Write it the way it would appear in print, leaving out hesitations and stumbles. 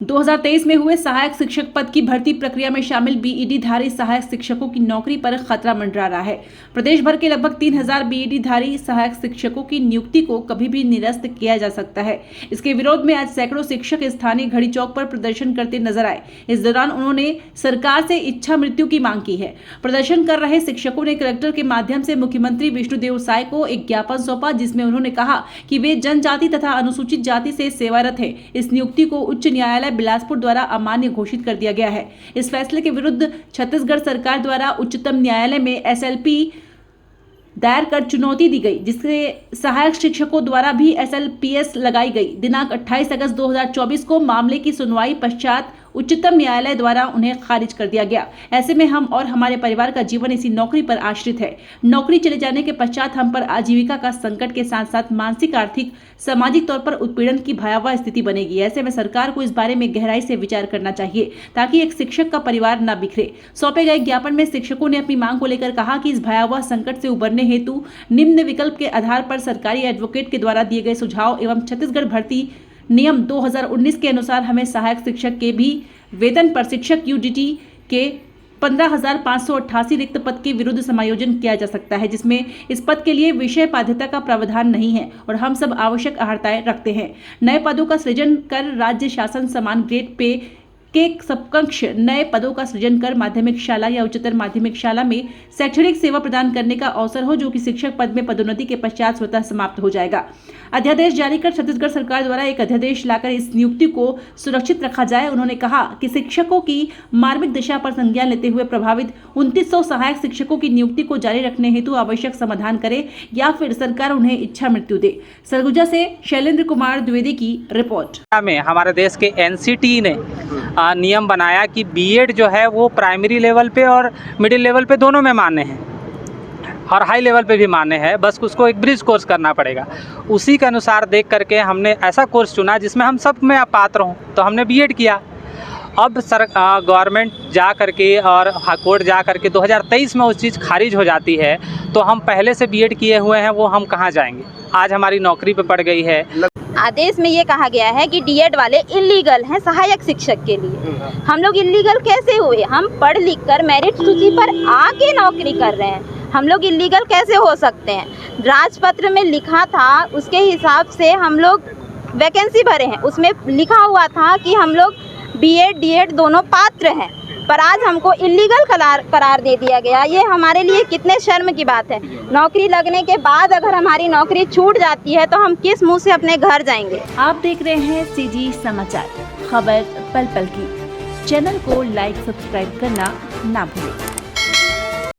2023 में हुए सहायक शिक्षक पद की भर्ती प्रक्रिया में शामिल बीईडी धारी सहायक शिक्षकों की नौकरी पर खतरा मंडरा रहा है। प्रदेश भर के लगभग 3000 बीईडी धारी सहायक शिक्षकों की नियुक्ति को कभी भी निरस्त किया जा सकता है। इसके विरोध में आज सैकड़ों शिक्षक स्थानीय घड़ी चौक पर प्रदर्शन करते नजर आए। इस दौरान उन्होंने सरकार से इच्छा मृत्यु की मांग की है। प्रदर्शन कर रहे शिक्षकों ने कलेक्टर के माध्यम से मुख्यमंत्री विष्णुदेव साय को एक ज्ञापन सौंपा, जिसमें उन्होंने कहा कि वे जनजाति तथा अनुसूचित जाति से सेवारत हैं। इस नियुक्ति को उच्च न्यायालय बिलासपुर द्वारा अमान्य घोषित कर दिया गया है। इस फैसले के विरुद्ध छत्तीसगढ़ सरकार द्वारा उच्चतम न्यायालय में एसएलपी दायर कर चुनौती दी गई, जिससे सहायक शिक्षकों द्वारा भी एसएलपीएस लगाई गई। दिनांक 28 अगस्त 2024 को मामले की सुनवाई पश्चात उच्चतम न्यायालय द्वारा उन्हें खारिज कर दिया गया। ऐसे में हम और हमारे परिवार का जीवन इसी नौकरी पर आश्रित है। नौकरी चले जाने के पश्चात हम पर आजीविका का संकट के साथ साथ मानसिक, आर्थिक, सामाजिक तौर पर उत्पीड़न की भयावह स्थिति बनेगी। ऐसे में सरकार को इस बारे में गहराई से विचार करना चाहिए ताकि एक शिक्षक का परिवार न बिखरे। सौंपे गए ज्ञापन में शिक्षकों ने अपनी मांग को लेकर कहा कि इस भयावह संकट से उबरने हेतु निम्न विकल्प के आधार पर सरकारी एडवोकेट के द्वारा दिए गए सुझाव एवं छत्तीसगढ़ भर्ती नियम 2019 के अनुसार हमें सहायक शिक्षक के भी वेतन पर शिक्षक यूडीटी के 15,588 रिक्त पद के विरुद्ध समायोजन किया जा सकता है, जिसमें इस पद के लिए विषय बाध्यता का प्रावधान नहीं है और हम सब आवश्यक अर्हताएं रखते हैं। नए पदों का सृजन कर राज्य शासन समान ग्रेड पे के समकक्ष नए पदों का सृजन कर माध्यमिक शाला या उच्चतर माध्यमिक शाला में शैक्षणिक सेवा प्रदान करने का अवसर हो, जो कि शिक्षक पद में पदोन्नति के पश्चात स्वतः समाप्त हो जाएगा। अध्यादेश जारी कर छत्तीसगढ़ सरकार द्वारा एक अध्यादेश लाकर इस नियुक्ति को सुरक्षित रखा जाए। उन्होंने कहा कि शिक्षकों की मार्मिक दिशा पर संज्ञान लेते हुए प्रभावित 2900 सहायक शिक्षकों की नियुक्ति को जारी रखने हेतु आवश्यक समाधान करे या फिर सरकार उन्हें इच्छा मृत्यु दे। सरगुजा से शैलेंद्र कुमार द्विवेदी की रिपोर्ट। हमारे देश के एनसीटी ने नियम बनाया कि बीएड जो है वो प्राइमरी लेवल पे और मिडिल लेवल पे दोनों में मान्य है और हाई लेवल पे भी मान्य है, बस उसको एक ब्रिज कोर्स करना पड़ेगा। उसी के अनुसार देख करके हमने ऐसा कोर्स चुना जिसमें हम सब में पात्र हों, तो हमने बीएड किया। अब गवर्नमेंट जा करके और हाईकोर्ट जा करके 2023 में उस चीज़ खारिज हो जाती है, तो हम पहले से बीएड किए हुए हैं वो हम कहाँ जाएंगे। आज हमारी नौकरी पे पड़ गई है। आदेश में ये कहा गया है कि डीएड वाले इलीगल हैं सहायक शिक्षक के लिए। हम लोग इलीगल कैसे हुए? हम पढ़ लिख कर मेरिट सूची पर आके नौकरी कर रहे हैं, हम लोग इलीगल कैसे हो सकते हैं? राजपत्र में लिखा था, उसके हिसाब से हम लोग वैकेंसी भरे हैं, उसमें लिखा हुआ था कि हम लोग बीएड डीएड दोनों पात्र हैं, पर आज हमको इलीगल करार दे दिया गया। ये हमारे लिए कितने शर्म की बात है। नौकरी लगने के बाद अगर हमारी नौकरी छूट जाती है तो हम किस मुंह से अपने घर जाएंगे। आप देख रहे हैं सीजी समाचार, खबर पल पल की। चैनल को लाइक सब्सक्राइब करना ना भूलें।